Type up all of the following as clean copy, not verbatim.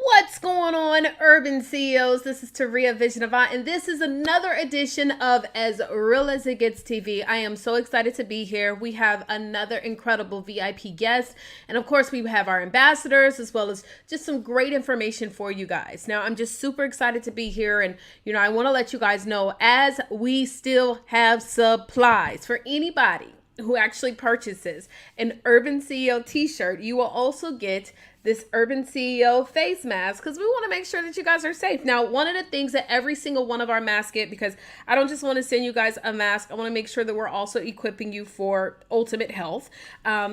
What's going on, Urban CEOs? This is Taria Vision Avant, and this is another edition of As Real as It Gets TV. I am so excited to be here. We have another incredible VIP guest, and of course, we have our ambassadors as well as just some great information for you guys. Now, I'm just super excited to be here, and I want to let you guys know as we still have supplies for anybody who actually purchases an Urban CEO t-shirt. You will also get this Urban CEO face mask because we want to make sure that you guys are safe. Now, one of the things that every single one of our masks get, because I don't just want to send you guys a mask, I want to make sure that we're also equipping you for ultimate health.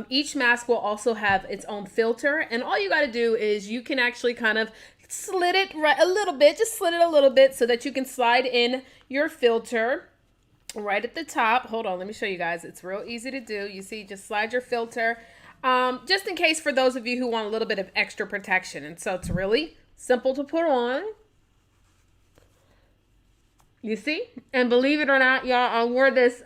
Each mask will also have its own filter, and all you got to do is you can actually kind of slit it right a little bit, just slit it a little bit so that you can slide in your filter right at the top. Hold on, let me show you guys. It's real easy to do. You see, just slide your filter. Just in case for those of you who want a little bit of extra protection. And so it's really simple to put on. You see? And believe it or not, y'all, I wore this.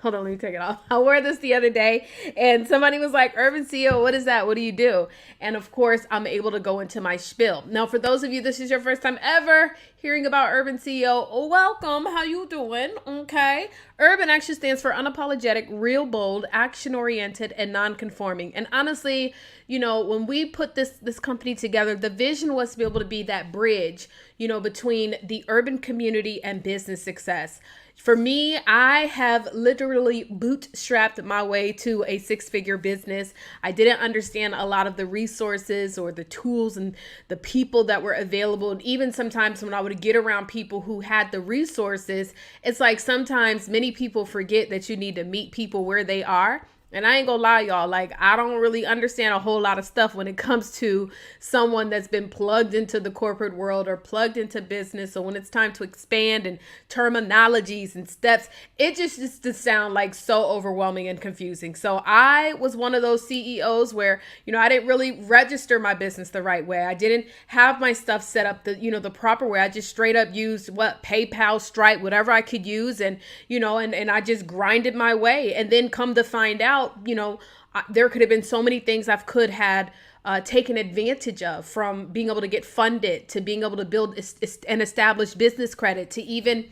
Hold on, let me take it off. I wore this the other day and somebody was like, Urban CEO, what is that? What do you do? And of course, I'm able to go into my spiel. Now, for those of you, this is your first time ever hearing about Urban CEO, welcome. How you doing? Okay. Urban actually stands for unapologetic, real bold, action-oriented, and non-conforming. And honestly, when we put this company together, the vision was to be able to be that bridge, between the urban community and business success. For me, I have literally bootstrapped my way to a six-figure business. I didn't understand a lot of the resources or the tools and the people that were available. And even sometimes when I would get around people who had the resources, it's like sometimes many people forget that you need to meet people where they are. And I ain't gonna lie, y'all, like I don't really understand a whole lot of stuff when it comes to someone that's been plugged into the corporate world or plugged into business. So when it's time to expand and terminologies and steps, it just to sound like so overwhelming and confusing. So I was one of those CEOs where, I didn't really register my business the right way. I didn't have my stuff set up the proper way. I just straight up used PayPal, Stripe, whatever I could use. And, and I just grinded my way, and then come to find out, there could have been so many things I could had taken advantage of, from being able to get funded to being able to build and establish business credit to even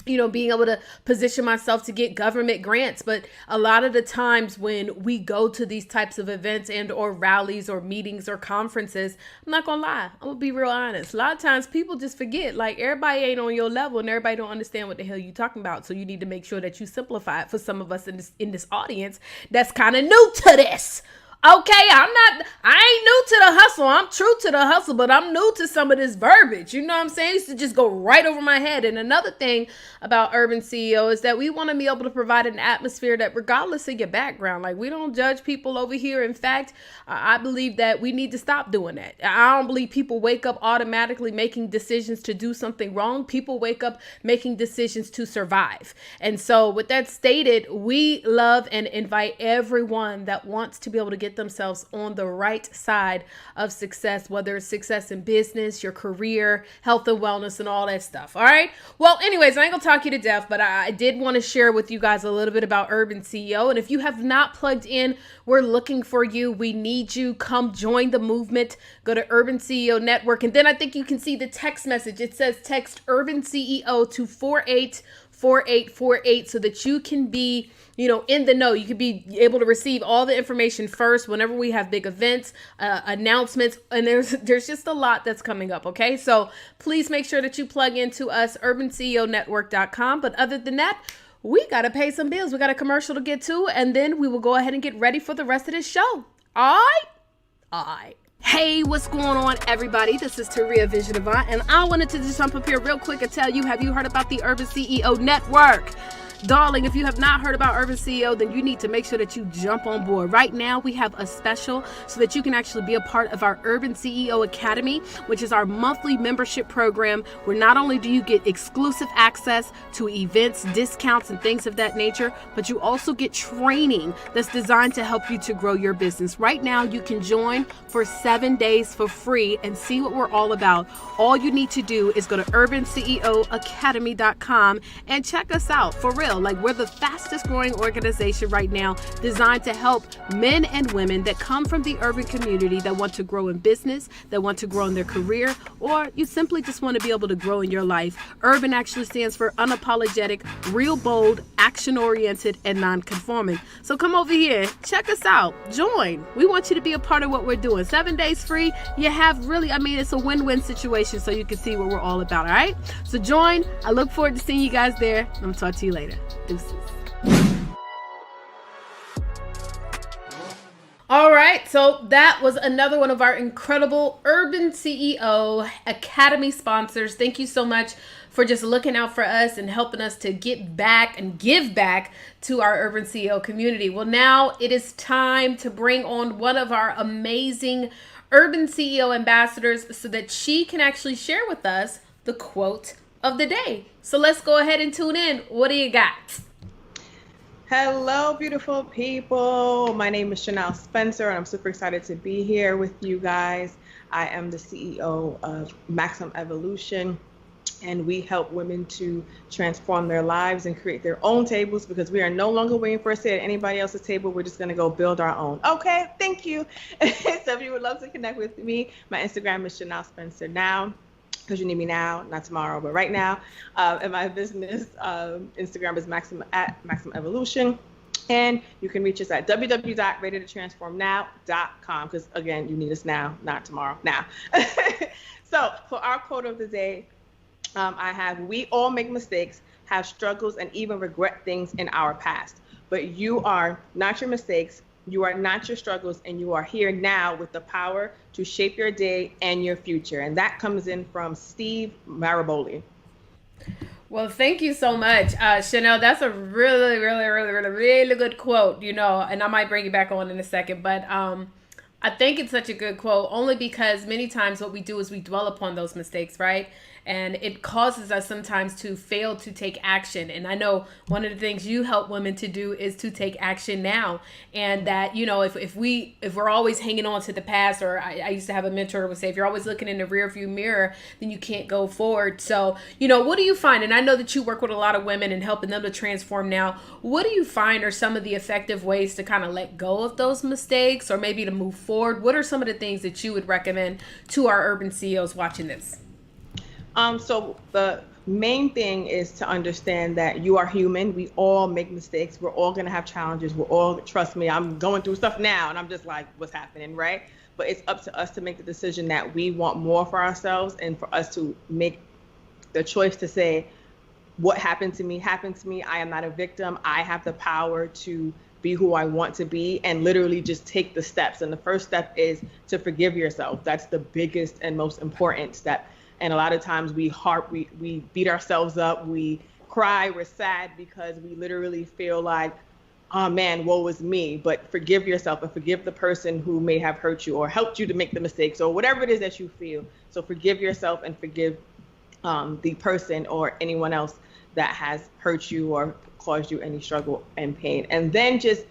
being able to position myself to get government grants. But a lot of the times when we go to these types of events and or rallies or meetings or conferences, I'm not gonna lie, I'm gonna be real honest. A lot of times people just forget, like everybody ain't on your level and everybody don't understand what the hell you talking about. So you need to make sure that you simplify it for some of us in this audience that's kind of new to this. Okay, I ain't new to the hustle. I'm true to the hustle, but I'm new to some of this verbiage. You know what I'm saying? It used to just go right over my head. And another thing about Urban CEO is that we want to be able to provide an atmosphere that regardless of your background, like we don't judge people over here. In fact, I believe that we need to stop doing that. I don't believe people wake up automatically making decisions to do something wrong. People wake up making decisions to survive. And so with that stated, we love and invite everyone that wants to be able to get themselves on the right side of success, whether it's success in business, your career, health and wellness, and all that stuff. All right. Well, anyways, I ain't gonna talk you to death, but I did want to share with you guys a little bit about Urban CEO. And if you have not plugged in, we're looking for you. We need you. Come join the movement. Go to Urban CEO Network. And then I think you can see the text message. It says text Urban CEO to 484848 so that you can be in the know. You could be able to receive all the information first whenever we have big events, announcements, and there's just a lot that's coming up. Okay, so please make sure that you plug into us, urbanceonetwork.com. But other than that, we got to pay some bills. We got a commercial to get to, and then we will go ahead and get ready for the rest of this show. All right. Hey, what's going on, everybody? This is Taria Vision Avant, and I wanted to just jump up here real quick and tell you, have you heard about the Urban CEO Network? Darling, if you have not heard about Urban CEO, then you need to make sure that you jump on board. Right now, we have a special so that you can actually be a part of our Urban CEO Academy, which is our monthly membership program, where not only do you get exclusive access to events, discounts, and things of that nature, but you also get training that's designed to help you to grow your business. Right now, you can join for 7 days for free and see what we're all about. All you need to do is go to urbanceoacademy.com and check us out. For real, like, we're the fastest growing organization right now, designed to help men and women that come from the urban community that want to grow in business, that want to grow in their career, or you simply just want to be able to grow in your life. Urban actually stands for unapologetic, real bold, action-oriented, and non-conforming. So come over here, check us out, join. We want you to be a part of what we're doing. 7 days free. You have really, it's a win-win situation, so you can see what we're all about, all right? So join. I look forward to seeing you guys there. I'm going to talk to you later. Deuces. All right, so that was another one of our incredible Urban CEO Academy sponsors. Thank you so much for just looking out for us and helping us to get back and give back to our Urban CEO community. Well, now it is time to bring on one of our amazing Urban CEO ambassadors so that she can actually share with us the quote of the day. So let's go ahead and tune in. What do you got? Hello, beautiful people. My name is Chanel Spencer, and I'm super excited to be here with you guys. I am the CEO of Maximum Evolution, and we help women to transform their lives and create their own tables, because we are no longer waiting for a seat at anybody else's table. We're just going to go build our own. Okay, thank you. So if you would love to connect with me, my Instagram is Chanel Spencer now, because you need me now, not tomorrow, but right now. And my business Instagram is Maximum Evolution. And you can reach us at www.readytotransformnow.com, because again, you need us now, not tomorrow, now. So for our quote of the day, I have, we all make mistakes, have struggles, and even regret things in our past. But you are not your mistakes, you are not your struggles, and you are here now with the power to shape your day and your future. And that comes in from Steve Maraboli. Well, thank you so much, Chanel. That's a really good quote, and I might bring you back on in a second, but I think it's such a good quote only because many times what we do is we dwell upon those mistakes, right? And it causes us sometimes to fail to take action. And I know one of the things you help women to do is to take action now. And that, if we're always hanging on to the past, or I used to have a mentor who would say, if you're always looking in the rear view mirror, then you can't go forward. So, what do you find? And I know that you work with a lot of women and helping them to transform now. What do you find are some of the effective ways to kind of let go of those mistakes, or maybe to move forward? What are some of the things that you would recommend to our urban CEOs watching this? So the main thing is to understand that you are human. We all make mistakes. We're all going to have challenges. Trust me, I'm going through stuff now and I'm just like, what's happening, right? But it's up to us to make the decision that we want more for ourselves, and for us to make the choice to say, what happened to me happened to me. I am not a victim. I have the power to be who I want to be, and literally just take the steps. And the first step is to forgive yourself. That's the biggest and most important step. And a lot of times we beat ourselves up, we cry, we're sad because we literally feel like, oh man, woe is me. But forgive yourself and forgive the person who may have hurt you or helped you to make the mistakes, or whatever it is that you feel. So forgive yourself and forgive the person or anyone else that has hurt you or caused you any struggle and pain. And then just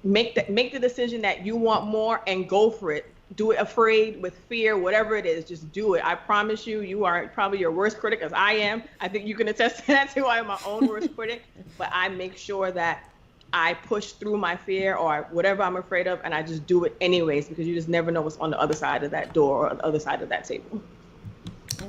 make the decision that you want more and go for it. Do it afraid, with fear, whatever it is, just do it. I promise you, you are probably your worst critic, as I am. I think you can attest to that too. I am my own worst critic, but I make sure that I push through my fear or whatever I'm afraid of, and I just do it anyways, because you just never know what's on the other side of that door or the other side of that table.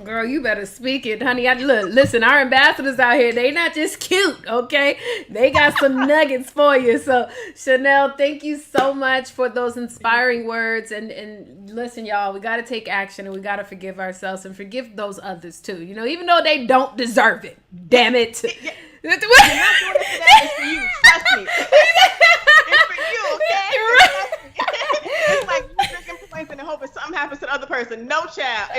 Girl, you better speak it, honey. Listen, our ambassadors out here, they not just cute, okay? They got some nuggets for you. So, Chanel, thank you so much for those inspiring words. And listen, y'all, we got to take action, and we got to forgive ourselves and forgive those others too. Even though they don't deserve it. Damn it. You're not doing it for that. It's for you. Trust me. It's for you, okay? It's like you drinking poison and hoping something happens to the other person. No, child.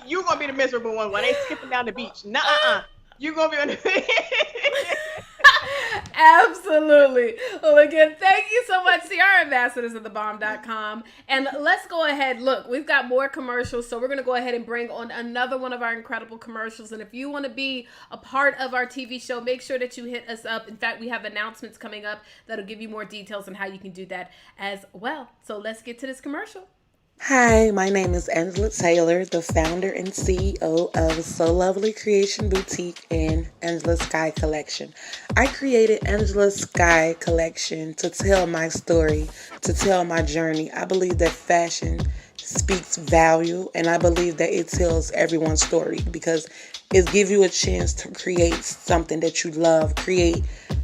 You're going to be the miserable one while they skipping down the beach. Nuh-uh. You're going to be on the Absolutely. Well, again, thank you so much to our ambassadors at thebomb.com. And let's go ahead. Look, we've got more commercials, so we're going to go ahead and bring on another one of our incredible commercials. And if you want to be a part of our TV show, make sure that you hit us up. In fact, we have announcements coming up that'll give you more details on how you can do that as well. So let's get to this commercial. Hi, my name is Angela Taylor, the founder and CEO of So Lovely Creation Boutique and Angela Sky Collection. I created Angela Sky Collection to tell my story, to tell my journey. I believe that fashion speaks value, and I believe that it tells everyone's story because it gives you a chance to create something that you love, create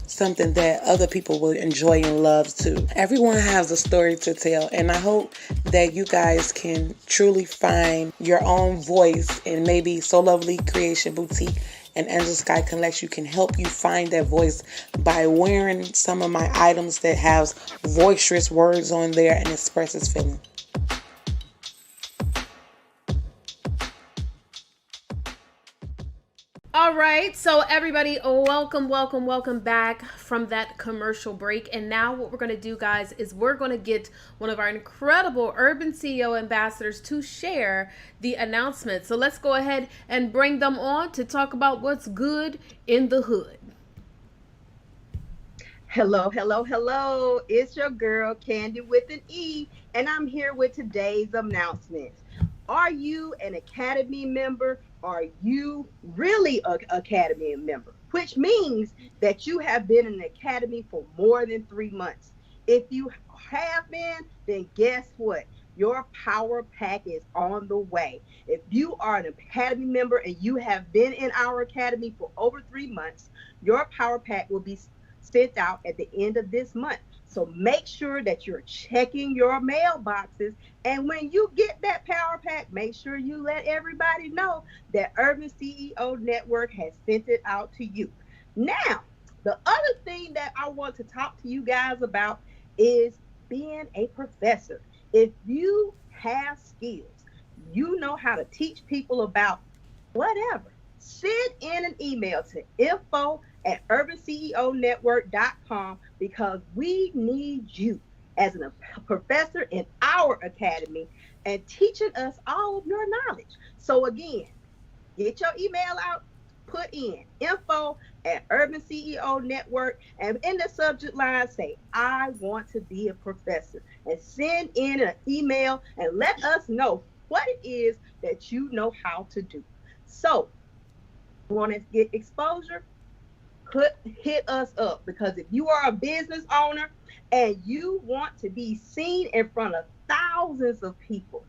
something that other people will enjoy and love too. Everyone has a story to tell, and I hope that you guys can truly find your own voice, and maybe So Lovely Creation Boutique and Angela Sky Collection can help you find that voice by wearing some of my items that has boisterous words on there and expresses feeling. All right, so everybody, welcome back from that commercial break. And now what we're going to do, guys, is we're going to get one of our incredible Urban CEO ambassadors to share the announcement. So let's go ahead and bring them on to talk about what's good in the hood. Hello. It's your girl, Candy with an E, and I'm here with today's announcement. Are you an Academy member? Are you really an Academy member? Which means that you have been in the Academy for more than 3 months. If you have been, then guess what? Your power pack is on the way. If you are an Academy member and you have been in our Academy for over 3 months, your power pack will be sent out at the end of this month. So make sure that you're checking your mailboxes. And when you get that power pack, make sure you let everybody know that Urban CEO Network has sent it out to you. Now, the other thing that I want to talk to you guys about is being a professor. If you have skills, you know how to teach people about whatever, send in an email to info@urbanceonetwork.com because we need you as a professor in our academy and teaching us all of your knowledge. So again, get your email out, put in info@urbanceonetwork, and in the subject line say, I want to be a professor, and send in an email and let us know what it is that you know how to do. So, want to get exposure? Hit us up, because if you are a business owner and you want to be seen in front of thousands of people,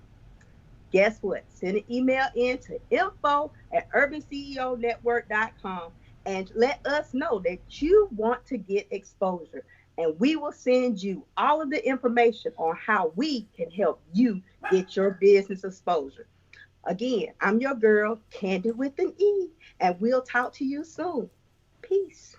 guess what? Send an email in to info@urbanceonetwork.com and let us know that you want to get exposure, and we will send you all of the information on how we can help you get your business exposure. Again, I'm your girl, Candy with an E, and we'll talk to you soon. Peace.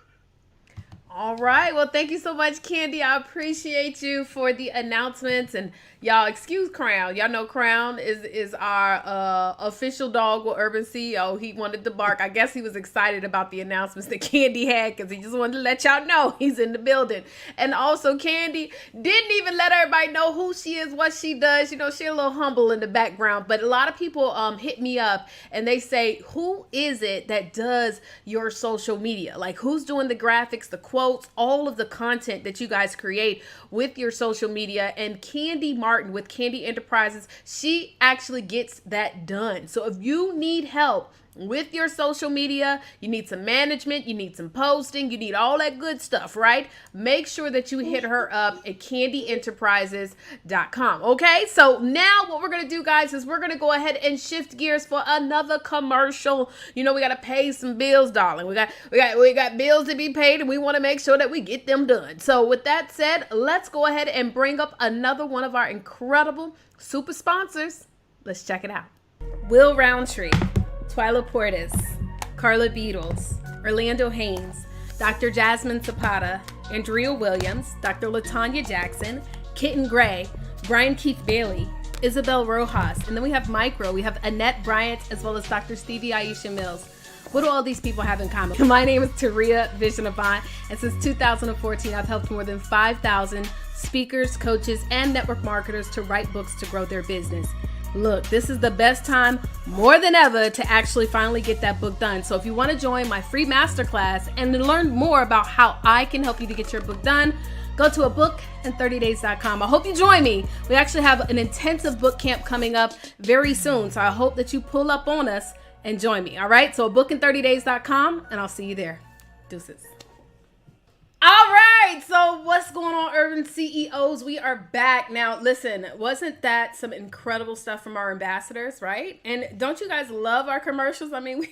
All right. Well, thank you so much, Candy. I appreciate you for the announcements. And y'all, excuse Crown. Y'all know Crown is our official dog with Urban CEO. He wanted to bark. I guess he was excited about the announcements that Candy had because he just wanted to let y'all know he's in the building. And also, Candy didn't even let everybody know who she is, what she does. You know, she's a little humble in the background. But a lot of people hit me up and they say, who is it that does your social media? Like, who's doing the graphics, the quotes, all of the content that you guys create with your social media? And Candy Martin with Candy Enterprises, she actually gets that done. So if you need help with your social media, you need some management, you need some posting, you need all that good stuff, right? Make sure that you hit her up at candyenterprises.com. Okay, so now what we're gonna do, guys, is we're gonna go ahead and shift gears for another commercial. You know, we gotta pay some bills, darling. We got bills to be paid, and we want to make sure that we get them done. So with that said, let's go ahead and bring up another one of our incredible super sponsors. Let's check it out. Will Roundtree, Twyla Portis, Carla Beatles, Orlando Haynes, Dr. Jasmine Zapata, Andrea Williams, Dr. LaTanya Jackson, Kitten Gray, Brian Keith Bailey, Isabel Rojas, and then we have Micro, we have Annette Bryant, as well as Dr. Stevie Aisha Mills. What do all these people have in common? My name is Taria Vishnavant, and since 2014, I've helped more than 5,000 speakers, coaches, and network marketers to write books to grow their business. Look, this is the best time more than ever to actually finally get that book done. So if you want to join my free masterclass and learn more about how I can help you to get your book done, go to abookin30days.com. I hope you join me. We actually have an intensive book camp coming up very soon. So I hope that you pull up on us and join me. All right. So abookin30days.com, and I'll see you there. Deuces. All right, so what's going on, Urban CEOs? We are back. Now, listen, wasn't that some incredible stuff from our ambassadors, right? And don't you guys love our commercials? I mean, we're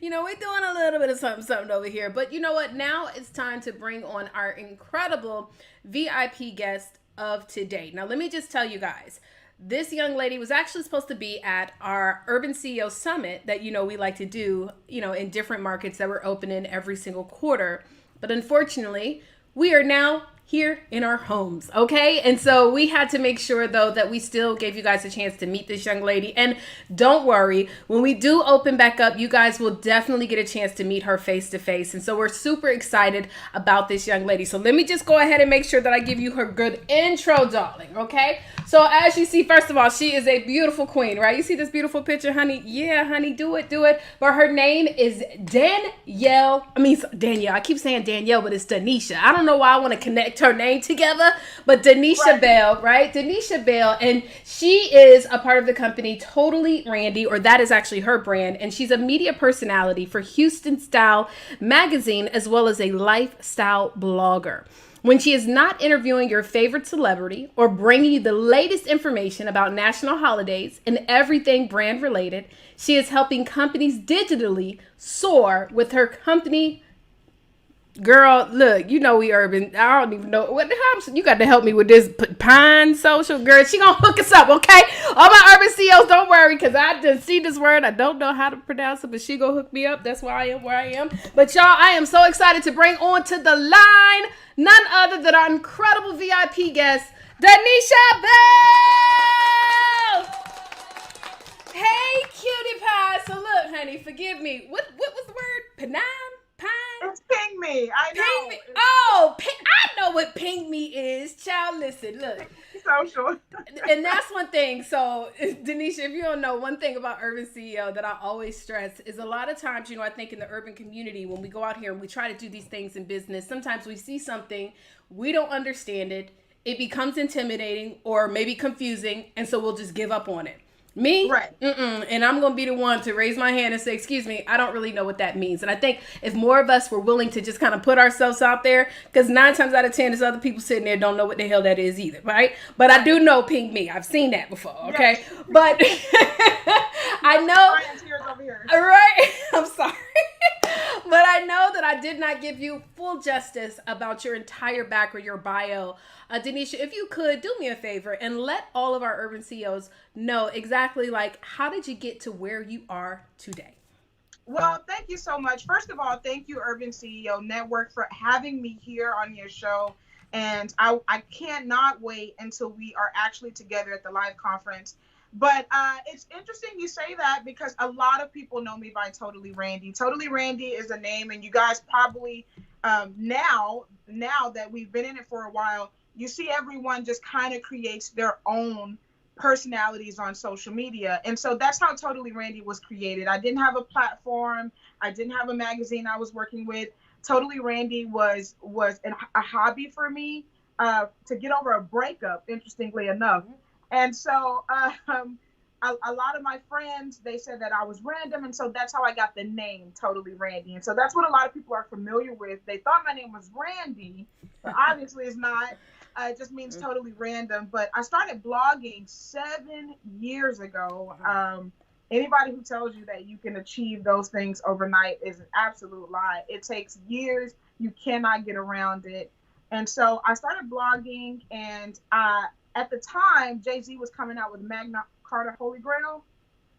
doing a little bit of something over here. But you know what? Now it's time to bring on our incredible VIP guest of today. Now, let me just tell you guys, this young lady was actually supposed to be at our Urban CEO Summit that, we like to do, in different markets that we're opening every single quarter. But unfortunately, we are now here in our homes, okay? And so we had to make sure, though, that we still gave you guys a chance to meet this young lady. And don't worry, when we do open back up, you guys will definitely get a chance to meet her face to face. And so we're super excited about this young lady. So let me just go ahead and make sure that I give you her good intro, darling, okay? So as you see, first of all, she is a beautiful queen, right? You see this beautiful picture, honey? Yeah, honey, do it. But her name is Danielle. I keep saying Danielle, but it's Deneshia. I don't know why I want to connect her name together, but Deneshia Bell, right? Deneshia Bell, and she is a part of the company TotallyRandie, or that is actually her brand, and she's a media personality for Houston Style magazine, as well as a lifestyle blogger. When she is not interviewing your favorite celebrity or bringing you the latest information about national holidays and everything brand related, she is helping companies digitally soar with her company. Girl, look, we urban. I don't even know what the hell. You got to help me with this Pingme Social, girl. She gonna hook us up, okay? All my urban CEOs, don't worry, because I just see this word. I don't know how to pronounce it, but she gonna hook me up. That's why I am where I am. But y'all, I am so excited to bring on to the line none other than our incredible VIP guest, Deneshia Bell. Hey, cutie pie. So look, honey, forgive me. What was the word? Pine? It's Pingme. I know. Pingme. Oh, I know what Pingme is. Child, listen, look. Social. And that's one thing. So, Deneshia, if you don't know, one thing about Urban CEO that I always stress is a lot of times, I think in the urban community, when we go out here and we try to do these things in business, sometimes we see something, we don't understand it, it becomes intimidating or maybe confusing, and so we'll just give up on it. Me? Right. And I'm going to be the one to raise my hand and say, excuse me, I don't really know what that means. And I think if more of us were willing to just kind of put ourselves out there, because 9 times out of 10, there's other people sitting there don't know what the hell that is either, right? But I do know Pingme. I've seen that before, okay? Yes. But I know. Right? I'm sorry. But I know that I did not give you full justice about your entire background, your bio. Deneshia, if you could, do me a favor and let all of our urban CEOs know exactly, how did you get to where you are today? Well, thank you so much. First of all, thank you, Urban CEO Network, for having me here on your show. And I cannot wait until we are actually together at the live conference. But it's interesting you say that, because a lot of people know me by TotallyRandie. TotallyRandie is a name, and you guys probably now that we've been in it for a while, you see everyone just kind of creates their own personalities on social media. And so that's how TotallyRandie was created. I didn't have a platform. I didn't have a magazine I was working with. TotallyRandie was a hobby for me to get over a breakup, interestingly enough. And so a lot of my friends, they said that I was random. And so that's how I got the name TotallyRandie. And so that's what a lot of people are familiar with. They thought my name was Randy, but obviously it's not. It just means totally random. But I started blogging 7 years ago. Anybody who tells you that you can achieve those things overnight is an absolute lie. It takes years. You cannot get around it. And so I started blogging, and at the time, Jay-Z was coming out with Magna Carta Holy Grail,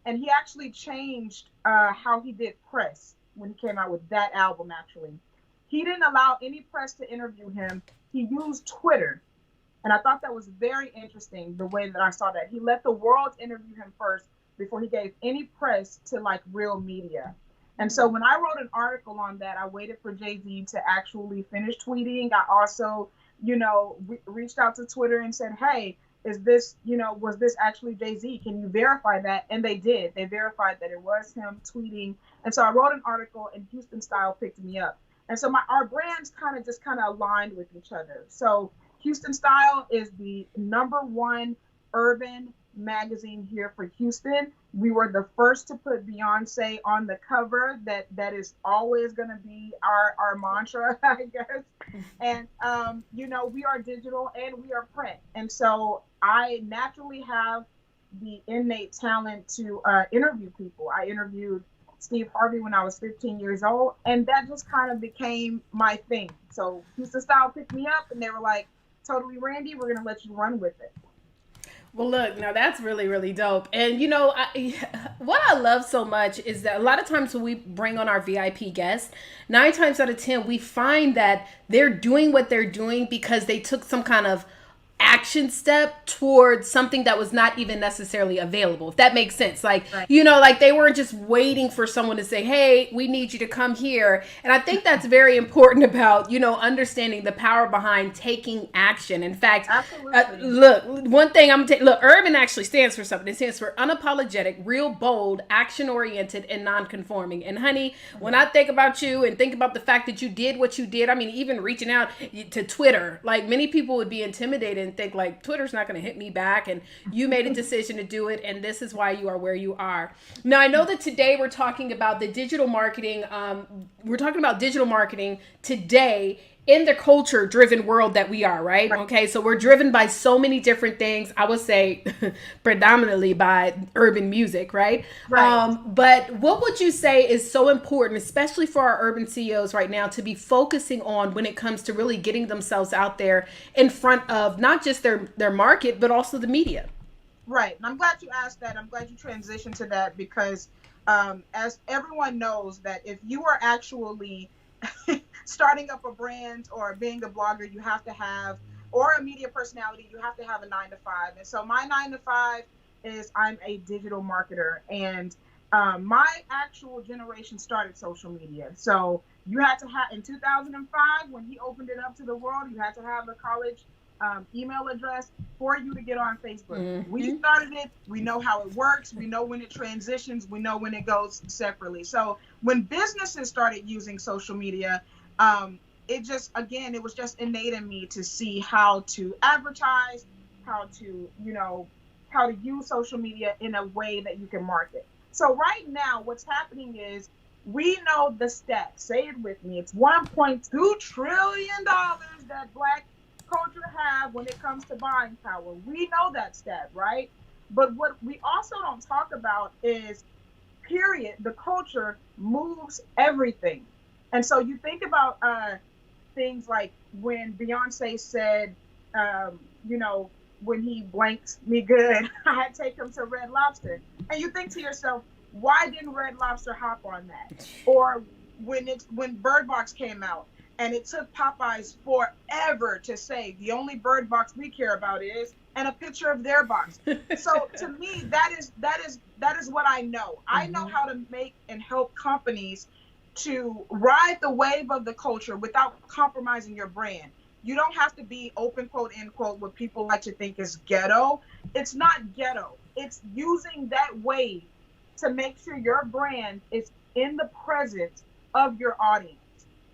and he actually changed how he did press when he came out with that album, actually. He didn't allow any press to interview him. He used Twitter, and I thought that was very interesting, the way that I saw that. He let the world interview him first before he gave any press to, like, real media. And so when I wrote an article on that, I waited for Jay-Z to actually finish tweeting. I also, reached out to Twitter and said, hey, is this, was this actually Jay-Z? Can you verify that? And they did. They verified that it was him tweeting. And so I wrote an article, and Houston Style picked me up. And so our brands kind of aligned with each other. So Houston Style is the #1 urban magazine here for Houston. We were the first to put Beyonce on the cover. That is always going to be our mantra, I guess. And we are digital and we are print. And so I naturally have the innate talent to interview people. I interviewed Steve Harvey when I was 15 years old, and that just kind of became my thing. So Houston Style picked me up, and they were like, TotallyRandie, we're gonna let you run with it. Well, look, now that's really, really dope. And what I love so much is that a lot of times when we bring on our VIP guests, 9 times out of 10, we find that they're doing what they're doing because they took some kind of action step towards something that was not even necessarily available, if that makes sense. Like, right. Like they weren't just waiting for someone to say, hey, we need you to come here. And I think that's very important about, understanding the power behind taking action. In fact, look, one thing I'm going to look, urban actually stands for something. It stands for unapologetic, real bold, action oriented, and non-conforming. And honey, when I think about you and think about the fact that you did what you did, I mean, even reaching out to Twitter, like many people would be intimidated and think like Twitter's not going to hit me back, and you made a decision to do it, and this is why you are where you are. Now, I know that today we're talking about the digital marketing. We're talking about digital marketing today in the culture driven world that we are, right? Okay, so we're driven by so many different things. I would say predominantly by urban music, right? But what would you say is so important, especially for our urban CEOs right now, to be focusing on when it comes to really getting themselves out there in front of not just their market, but also the media? Right. And I'm glad you asked that. I'm glad you transitioned to that because as everyone knows that if you are actually starting up a brand or being a blogger, you have to have, or a media personality, you have to have a 9-to-5. And so my 9-to-5 is I'm a digital marketer, and my actual generation started social media. So you had to have, in 2005, when he opened it up to the world, you had to have a college email address for you to get on Facebook. Mm-hmm. We started it. We know how it works. We know when it transitions. We know when it goes separately. So when businesses started using social media, it was just innate in me to see how to advertise, how to use social media in a way that you can market. So right now, what's happening is we know the stats. Say it with me. It's $1.2 trillion that Black culture have when it comes to buying power. We know that stat, right? But what we also don't talk about is, period, the culture moves everything. And so you think about things like when Beyonce said, when he blanked me good, I had to take him to Red Lobster. And you think to yourself, why didn't Red Lobster hop on that? Or when Bird Box came out, and it took Popeyes forever to say the only Bird Box we care about is, and a picture of their box. So to me, that is what I know. Mm-hmm. I know how to make and help companies to ride the wave of the culture without compromising your brand. You don't have to be open quote, end quote, what people like to think is ghetto. It's not ghetto. It's using that wave to make sure your brand is in the presence of your audience.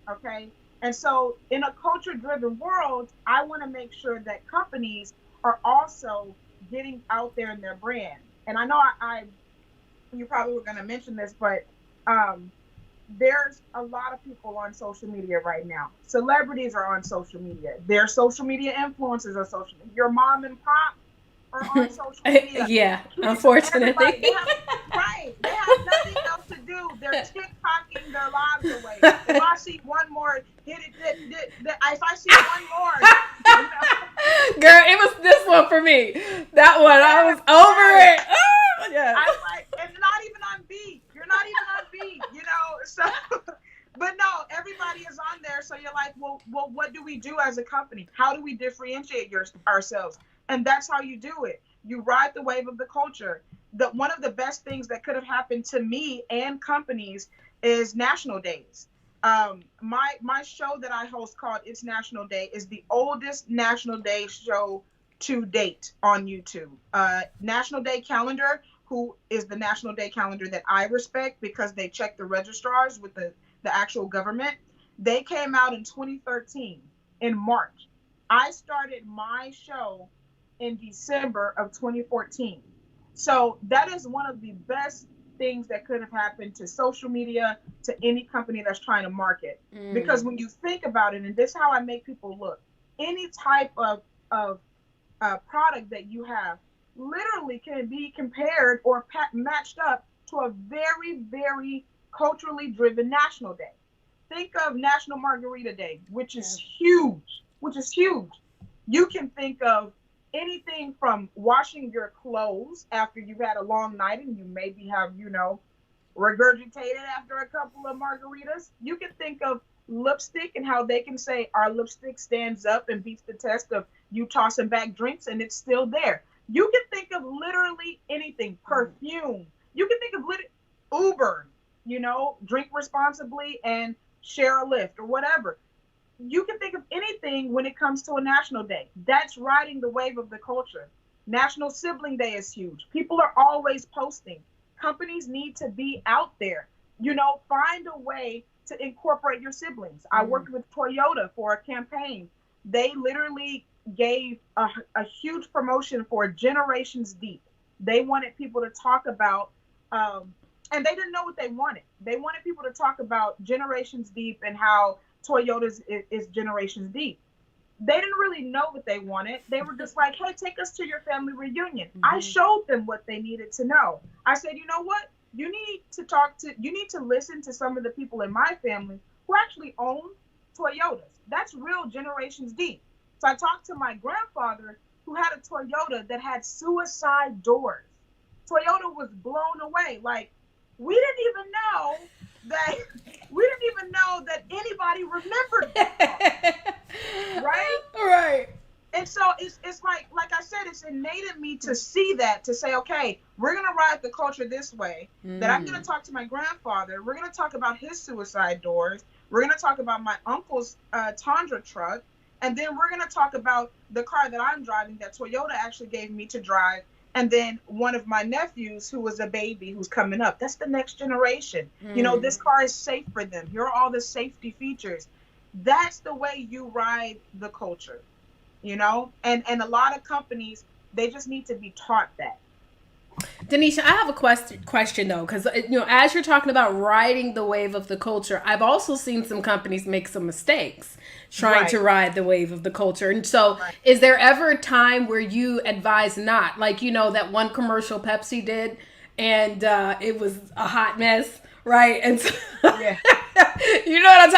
Okay? And so in a culture-driven world, I want to make sure that companies are also getting out there in their brand. And I know you probably were going to mention this, but there's a lot of people on social media right now. Celebrities are on social media. Their social media influencers are social media. Your mom and pop are on social media. Yeah, unfortunately. They have nothing else to do. They're TikToking their lives away. If I see one more, if I see one more. Girl, it was this one for me. That one, I was over it. Oh, yeah. I was like, it's not even on beat. You're not even on beat, So, but no, everybody is on there. So you're like, well, what do we do as a company? How do we differentiate ourselves? And that's how you do it. You ride the wave of the culture. one of the best things that could have happened to me and companies is national days. My show that I host called It's National Day is the oldest National Day show to date on YouTube. National Day Calendar, who is the National Day calendar that I respect because they check the registrars with the actual government. They came out in 2013 in March. I started my show in December of 2014. So that is one of the best things that could have happened to social media, to any company that's trying to market. Because when you think about it, and this is how I make people look, any type of product that you have literally can be compared or matched up to a very, very culturally driven national day. Think of National Margarita Day, which is huge, You can think of anything from washing your clothes after you've had a long night and you maybe have, regurgitated after a couple of margaritas. You can think of lipstick and how they can say our lipstick stands up and beats the test of you tossing back drinks and it's still there. You can think of literally anything. Perfume. You can think of Uber, drink responsibly and share a lift or whatever. You can think of anything when it comes to a national day. That's riding the wave of the culture. National Sibling Day is huge. People are always posting. Companies need to be out there. Find a way to incorporate your siblings. I worked with Toyota for a campaign. They literally gave a huge promotion for Generations Deep. They wanted people to talk about, and they didn't know what they wanted. They wanted people to talk about Generations Deep and how Toyota's is Generations Deep. They didn't really know what they wanted. They were just like, hey, take us to your family reunion. I showed them what they needed to know. I said, you know what? You need to listen to some of the people in my family who actually own Toyotas. That's real Generations Deep. So I talked to my grandfather who had a Toyota that had suicide doors. Toyota was blown away. Like, we didn't even know that anybody remembered that. Right? Right. And so it's like I said, it's innate in me to see that, to say, okay, we're going to ride the culture this way, that I'm going to talk to my grandfather. We're going to talk about his suicide doors. We're going to talk about my uncle's Tundra truck. And then we're going to talk about the car that I'm driving that Toyota actually gave me to drive. And then one of my nephews who was a baby who's coming up. That's the next generation. This car is safe for them. Here are all the safety features. That's the way you ride the culture, And a lot of companies, they just need to be taught that. Deneshia, I have a question though, because as you're talking about riding the wave of the culture, I've also seen some companies make some mistakes trying to ride the wave of the culture. And so, is there ever a time where you advise not, like that one commercial Pepsi did, and it was a hot mess, right? And so, you know what I'm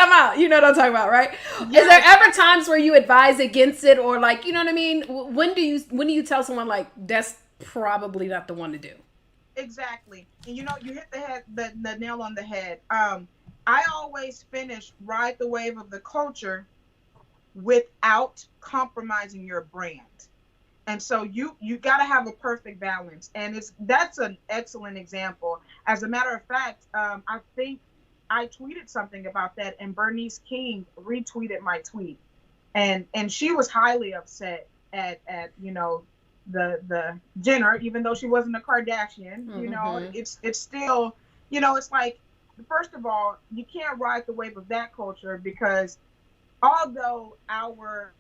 talking about, right? Yes. Is there ever times where you advise against it, or like, you know what I mean? When do you tell someone like that's probably not the one to do? Exactly. And you hit the nail on the head. I always finish ride the wave of the culture without compromising your brand. And so you got to have a perfect balance. And that's an excellent example. As a matter of fact, I think I tweeted something about that, and Bernice King retweeted my tweet. And she was highly upset at the Jenner, even though she wasn't a Kardashian. It's still, it's like, first of all, you can't ride the wave of that culture, because although our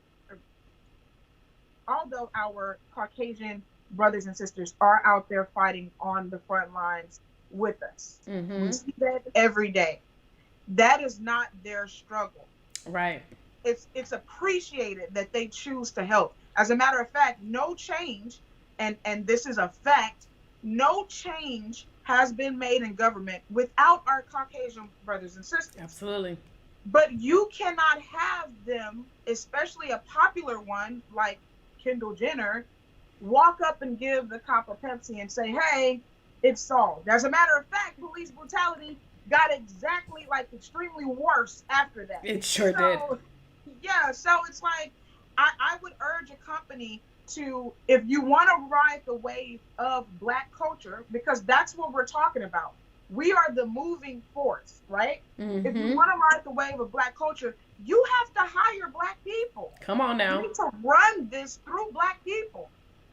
Caucasian brothers and sisters are out there fighting on the front lines with us, we see that every day. That is not their struggle. Right. It's appreciated that they choose to help. As a matter of fact, no change, and this is a fact, no change has been made in government without our Caucasian brothers and sisters. Absolutely. But you cannot have them, especially a popular one like Kendall Jenner, walk up and give the cop a Pepsi and say, hey, it's solved. As a matter of fact, police brutality got exactly extremely worse after that. It sure did. Yeah, so it's like, I would urge a company to, if you want to ride the wave of Black culture, because that's what we're talking about. We are the moving force, right? If you want to ride the wave of Black culture, you have to hire Black people. Come on now. You need to run this through Black people.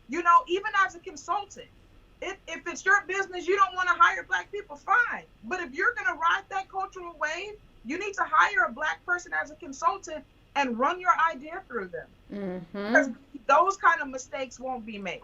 You know, even as a consultant, if it's your business, you don't want to hire Black people, fine. But if you're going to ride that cultural wave, you need to hire a Black person as a consultant and run your idea through them. Because those kind of mistakes won't be made.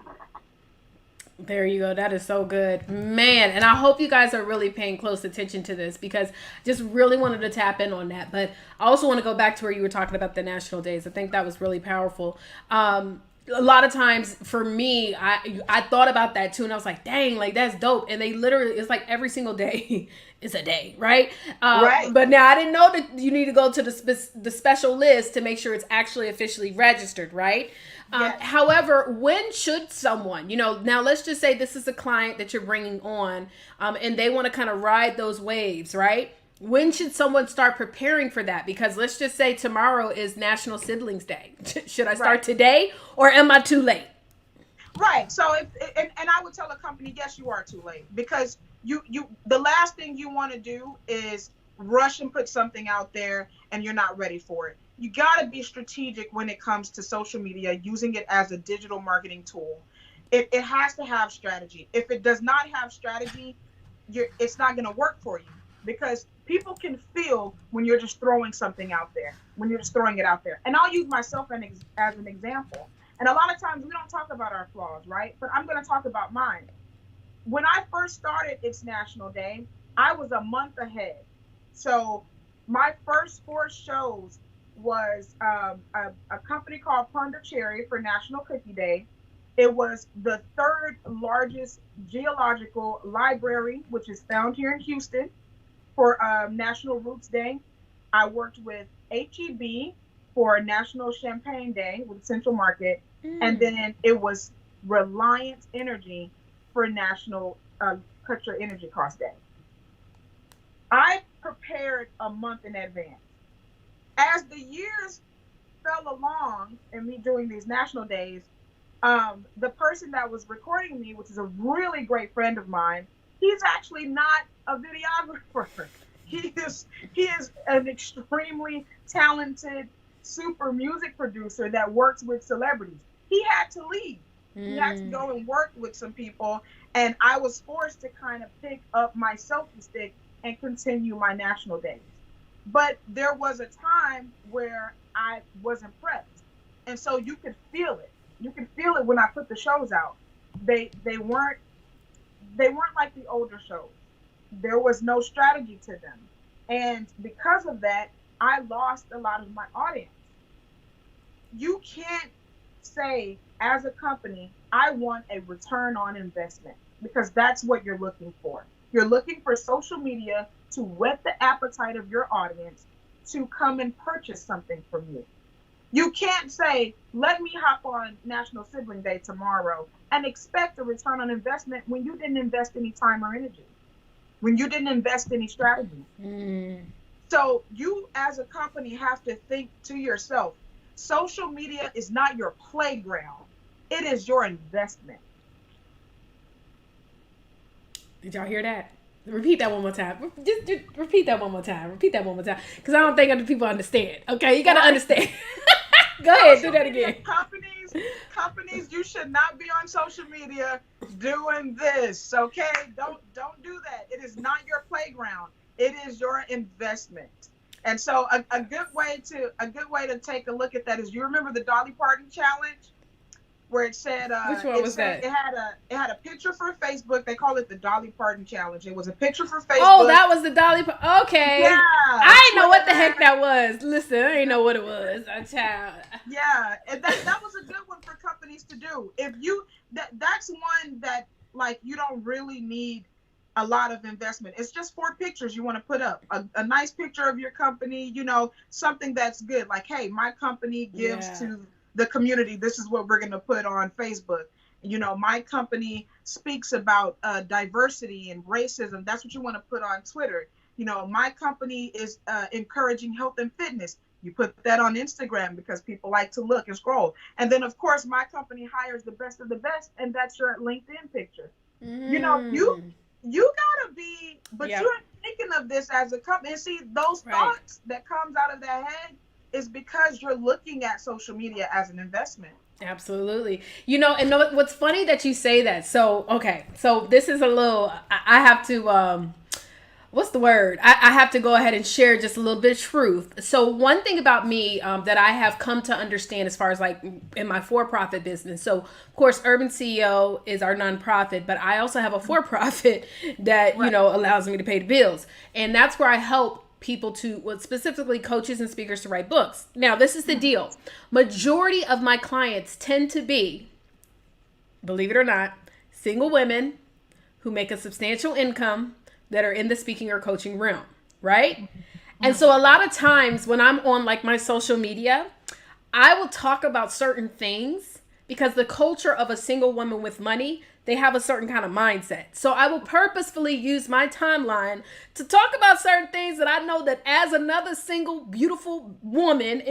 There you go. That is so good, man. And I hope you guys are really paying close attention to this, because just really wanted to tap in on that. But I also want to go back to where you were talking about the national days. I think that was really powerful. A lot of times for me, I thought about that too, and I was like, dang, like that's dope. And they literally, it's like every single day is a day, right? Right. But now I didn't know that you need to go to the special list to make sure it's actually officially registered, right? Yes. However, when should someone, you know, now let's just say this is a client that you're bringing on, and they want to kind of ride those waves, right? When should someone start preparing for that? Because let's just say tomorrow is National Siblings Day. Should I start today, or am I too late? Right. So, and I would tell a company, yes, you are too late, because you the last thing you want to do is rush and put something out there and you're not ready for it. You got to be strategic when it comes to social media, using it as a digital marketing tool. It has to have strategy. If it does not have strategy, it's not going to work for you, because people can feel when you're just throwing something out there, when you're just throwing it out there. And I'll use myself as an example. And a lot of times we don't talk about our flaws, right? But I'm going to talk about mine. When I first started It's National Day, I was a month ahead. So my first 4 shows was a company called Pondicherry for National Cookie Day. It was the 3rd largest geological library, which is found here in Houston, for National Roots Day. I worked with HEB for National Champagne Day with Central Market. And then it was Reliance Energy for National Cut Your Energy Cost Day. I prepared a month in advance. As the years fell along and me doing these national days, the person that was recording me, which is a really great friend of mine, he's actually not a videographer. He is an extremely talented, super music producer that works with celebrities. He had to leave. He had to go and work with some people, and I was forced to kind of pick up my selfie stick and continue my national days. But there was a time where I wasn't prepped, and so you could feel it. You could feel it when I put the shows out. They weren't like the older shows. There was no strategy to them, and because of that, I lost a lot of my audience. You can't say as a company, I want a return on investment, because that's what you're looking for. You're looking for social media to whet the appetite of your audience to come and purchase something from you. You can't say, let me hop on National Sibling Day tomorrow and expect a return on investment when you didn't invest any time or energy, when you didn't invest any strategy. So you as a company have to think to yourself, social media is not your playground. It is your investment. Did y'all hear that? Repeat that one more time. Just repeat that one more time. Repeat that one more time. Because I don't think other people understand. Okay, you got to understand. Go ahead, do that again. Companies, you should not be on social media doing this. Okay, don't do that. It is not your playground. It is your investment. And so a good way to take a look at that is, you remember the Dolly Parton challenge, where it said which one was that? It had a picture for Facebook. They call it the Dolly Parton challenge. It was a picture for Facebook. Oh, that was the Dolly Parton. Okay. Yeah. I didn't know what the heck that was. Listen, I didn't know what it was. Child. Yeah, and that was a good one for companies to do. If you that's one that, like, you don't really need a lot of investment. It's just 4 pictures you want to put up. A nice picture of your company, you know, something that's good. Like, hey, my company gives to the community. This is what we're going to put on Facebook. You know, my company speaks about diversity and racism. That's what you want to put on Twitter. You know, my company is encouraging health and fitness. You put that on Instagram because people like to look and scroll. And then, of course, my company hires the best of the best, and that's your LinkedIn picture. You know, you gotta be, but Yep. you're thinking of this as a company. And see, those thoughts that comes out of that head is because you're looking at social media as an investment. Absolutely. You know, and what's funny that you say that. So, okay. So this is a little, I have to, what's the word? I have to go ahead and share just a little bit of truth. So one thing about me that I have come to understand as far as like in my for-profit business. So of course, Urban CEO is our nonprofit, but I also have a for-profit that, you know, allows me to pay the bills. And that's where I help people to, well, specifically coaches and speakers to write books. Now, this is the deal. Majority of my clients tend to be, believe it or not, single women who make a substantial income that are in the speaking or coaching realm, right? And so a lot of times when I'm on like my social media, I will talk about certain things because the culture of a single woman with money, they have a certain kind of mindset. So I will purposefully use my timeline to talk about certain things that I know that as another single beautiful woman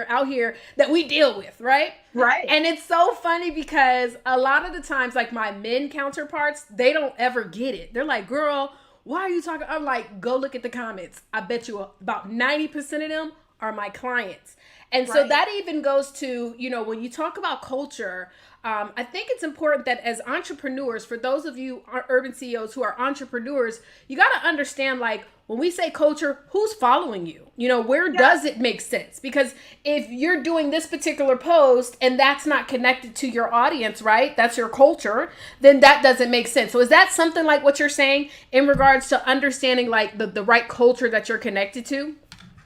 out here that we deal with, right? Right. And it's so funny because a lot of the times like my men counterparts, they don't ever get it. They're like, girl, why are you talking? I'm like, go look at the comments. I bet you about 90% of them are my clients. And so that even goes to, you know, when you talk about culture, I think it's important that as entrepreneurs, for those of you urban CEOs who are entrepreneurs, you got to understand, like, when we say culture, who's following you? You know, where does it make sense? Because if you're doing this particular post and that's not connected to your audience, right? That's your culture, then that doesn't make sense. So is that something like what you're saying in regards to understanding like the right culture that you're connected to?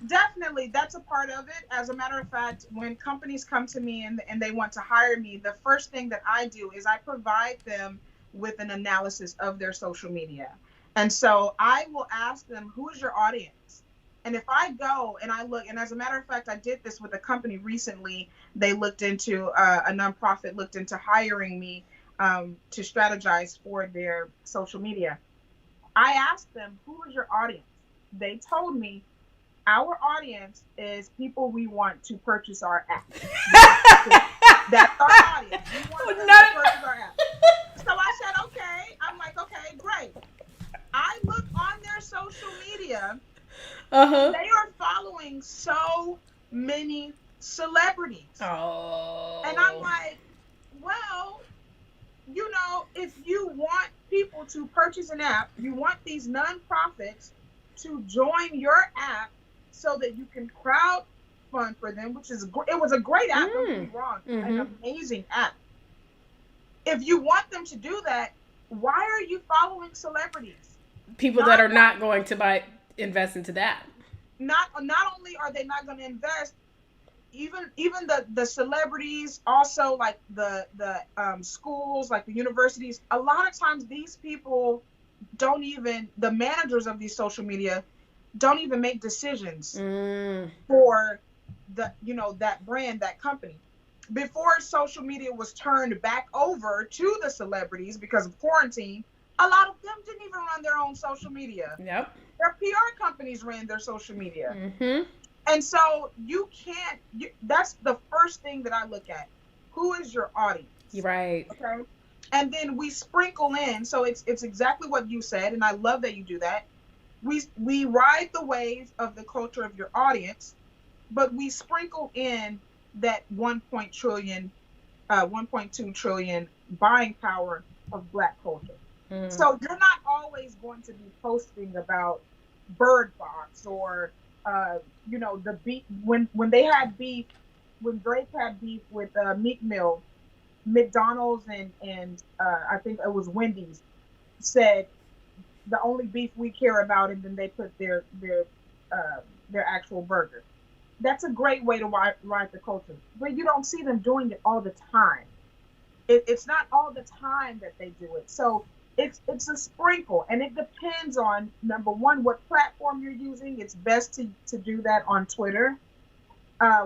Definitely, that's a part of it. As a matter of fact, when companies come to me and they want to hire me, the first thing that I do is I provide them with an analysis of their social media. And so I will ask them, who is your audience? And if I go and I look, and as a matter of fact, I did this with a company recently. They looked into, a nonprofit looked into hiring me to strategize for their social media. I asked them, who is your audience? They told me, our audience is people we want to purchase our app. That's our audience. We want them to purchase our app. So I said, okay. I'm like, okay, great. I look on their social media. They are following so many celebrities. Oh. And I'm like, well, you know, if you want people to purchase an app, you want these nonprofits to join your app, so that you can crowd fund for them, which is it was a great app, don't get me wrong, an amazing app. If you want them to do that, why are you following celebrities? People that are not going to invest into that. Not only are they not going to invest, even the celebrities, also like the schools, like the universities. A lot of times these people don't even, the managers of these social media don't even make decisions for the, you know, that brand, that company. Before social media was turned back over to the celebrities because of quarantine, a lot of them didn't even run their own social media. Yep. Their PR companies ran their social media. And so you can't, that's the first thing that I look at. Who is your audience? Right. Okay. And then we sprinkle in, so it's exactly what you said, and I love that you do that. We ride the wave of the culture of your audience, but we sprinkle in that 1.2 trillion buying power of Black culture. So you're not always going to be posting about Bird Box or you know, the beef when they had beef, when Drake had beef with Meek Mill, McDonald's and I think it was Wendy's said the only beef we care about, and then they put their actual burger. That's a great way to ride the culture, but you don't see them doing it all the time. It's not all the time that they do it. So it's a sprinkle, and it depends on, number one, what platform you're using. It's best to do that on Twitter.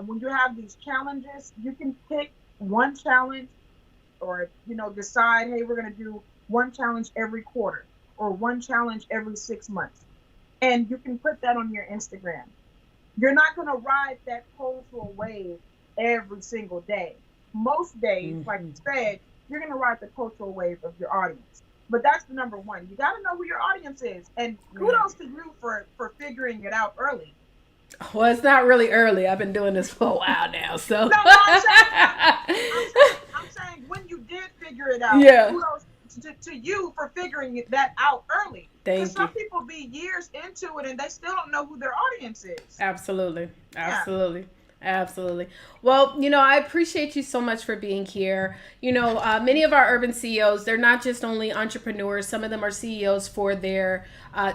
When you have these challenges, you can pick one challenge, or, you know, decide, hey, we're going to do one challenge every quarter or one challenge every 6 months. And you can put that on your Instagram. You're not going to ride that cultural wave every single day. Most days, like you said, you're going to ride the cultural wave of your audience. But that's the number one. You got to know who your audience is. And kudos to you for figuring it out early. Well, it's not really early. I've been doing this for a while now, so. No, I'm saying when you did figure it out, kudos to you for figuring that out early. Because some people be years into it and they still don't know who their audience is. Absolutely. Well, I appreciate you so much for being here. Many of our urban CEOs, they're not just only entrepreneurs. Some of them are CEOs for their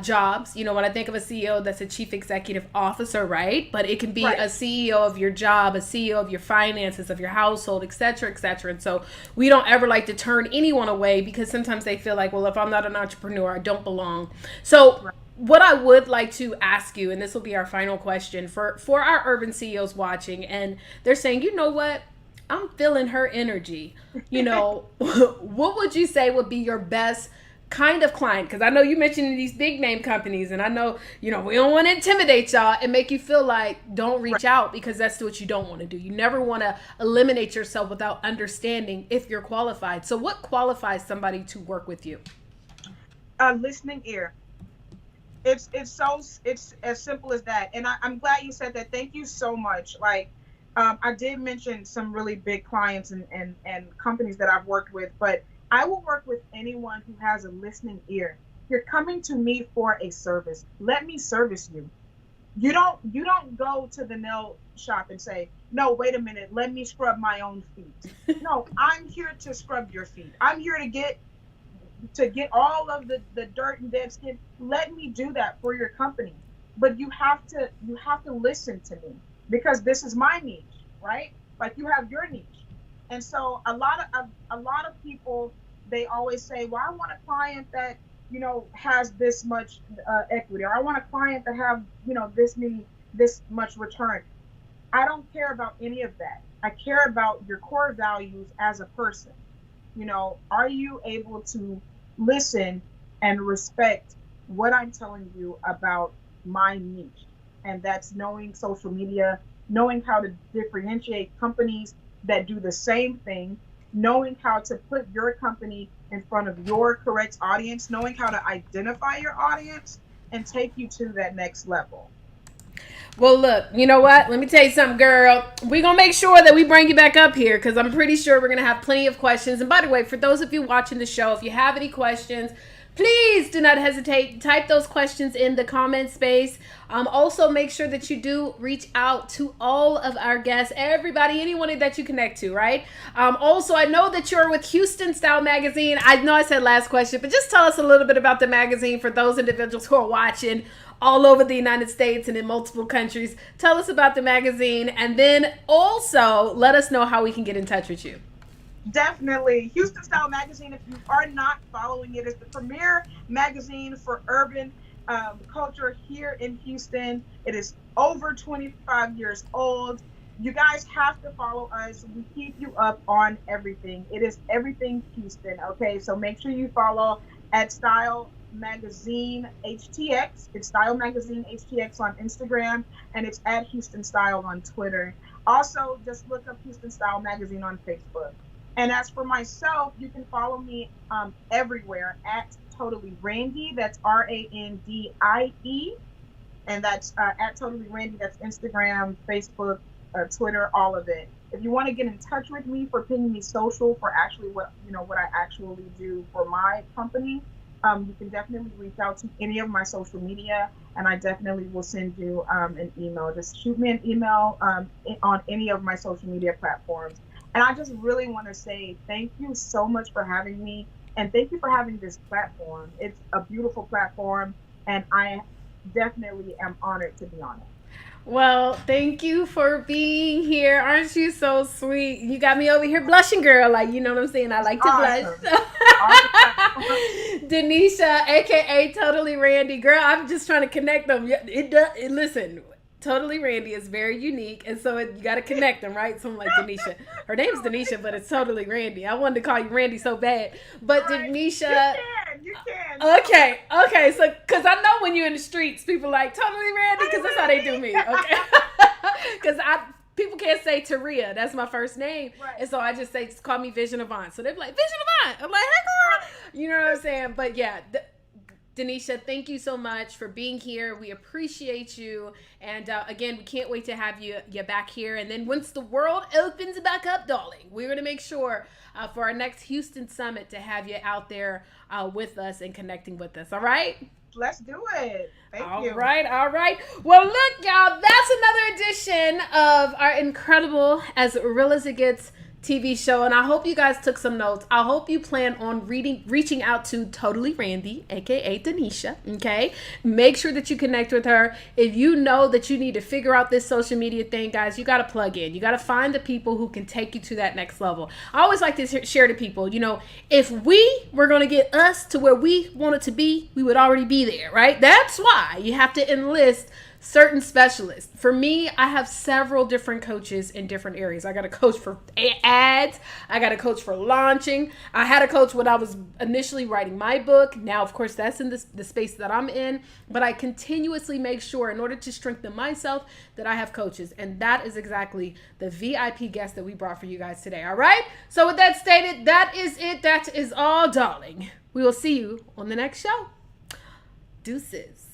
jobs. When I think of a CEO, that's a chief executive officer, right? But it can be a CEO of your job, a CEO of your finances, of your household, et cetera, et cetera. And so we don't ever like to turn anyone away because sometimes they feel like, well, if I'm not an entrepreneur, I don't belong. So what I would like to ask you, and this will be our final question for our urban CEOs watching, and they're saying, you know what, I'm feeling her energy. What would you say would be your best kind of client? Because I know you mentioned these big name companies, and I know, we don't want to intimidate y'all and make you feel like don't reach out, because that's what you don't want to do. You never want to eliminate yourself without understanding if you're qualified. So what qualifies somebody to work with you? A listening ear. It's as simple as that. And I'm glad you said that. Thank you so much. Like, I did mention some really big clients and companies that I've worked with, but I will work with anyone who has a listening ear. You're coming to me for a service. Let me service you. You don't go to the nail shop and say, no, wait a minute, let me scrub my own feet. No, I'm here to scrub your feet. I'm here to get all of the dirt and dead skin. Let me do that for your company. But you have to listen to me, because this is my niche, right? Like, you have your niche. And so a lot of people, they always say, well, I want a client that, has this much equity, or I want a client that have, this much return. I don't care about any of that. I care about your core values as a person. Are you able to listen and respect what I'm telling you about my niche? And that's knowing social media, knowing how to differentiate companies that do the same thing, knowing how to put your company in front of your correct audience, knowing how to identify your audience and take you to that next level. Well, look, you know what? Let me tell you something, girl. We're going to make sure that we bring you back up here, because I'm pretty sure we're going to have plenty of questions. And by the way, for those of you watching the show, if you have any questions, please do not hesitate. Type those questions in the comment space. Also, make sure that you do reach out to all of our guests, everybody, anyone that you connect to, right? Also, I know that you're with Houston Style Magazine. I know I said last question, but just tell us a little bit about the magazine for those individuals who are watching all over the United States and in multiple countries. Tell us about the magazine, and then also let us know how we can get in touch with you. Definitely. Houston Style Magazine, if you are not following it, is the premier magazine for urban culture here in Houston. It is over 25 years old. You guys have to follow us. We keep you up on everything. It is everything Houston, okay? So make sure you follow at Style Magazine HTX. It's Style Magazine HTX on Instagram, and it's at Houston Style on Twitter. Also, just look up Houston Style Magazine on Facebook. And as for myself, you can follow me everywhere at TotallyRandie. That's RANDIE, and that's at TotallyRandie. That's Instagram, Facebook, Twitter, all of it. If you want to get in touch with me for Pingme Social, for actually what I actually do for my company, you can definitely reach out to any of my social media, and I definitely will send you an email. Just shoot me an email on any of my social media platforms. And I just really want to say thank you so much for having me, and thank you for having this platform. It's a beautiful platform, and I definitely am honored to be on it. Well, thank you for being here. Aren't you so sweet? You got me over here blushing, girl. Like, you know what I'm saying? I like to blush. Deneshia, aka TotallyRandie, girl. I'm just trying to connect them. Listen, TotallyRandie is very unique, and so you got to connect them, right? Someone like Deneshia. Her name's Deneshia, but it's TotallyRandie. I wanted to call you Randy so bad, but Deneshia. You can. Okay. So, because I know when you're in the streets, people like TotallyRandie, because that's how they do me. Okay. Because people can't say Taria. That's my first name, Right. and so I just say, just call me Vision Avant. So they're like, Vision Avant. I'm like, hey girl, you know what I'm saying? But yeah. Deneshia, thank you so much for being here. We appreciate you. And again, we can't wait to have you back here. And then once the world opens back up, darling, we're going to make sure for our next Houston Summit to have you out there with us and connecting with us. All right? Let's do it. Thank you. All right. Well, look, y'all, that's another edition of our incredible As Real As It Gets TV show, and I hope you guys took some notes. I hope you plan on reaching out to TotallyRandie, aka Deneshia. Okay, make sure that you connect with her. If you know that you need to figure out this social media thing, guys, you got to plug in. You got to find the people who can take you to that next level. I always like to share to people, you know, if we were going to get us to where we wanted to be, we would already be there, right? That's why you have to enlist certain specialists. For me, I have several different coaches in different areas. I got a coach for ads. I got a coach for launching. I had a coach when I was initially writing my book. Now, of course, that's in the space that I'm in. But I continuously make sure, in order to strengthen myself, that I have coaches. And that is exactly the VIP guest that we brought for you guys today. All right? So with that stated, that is it. That is all, darling. We will see you on the next show. Deuces.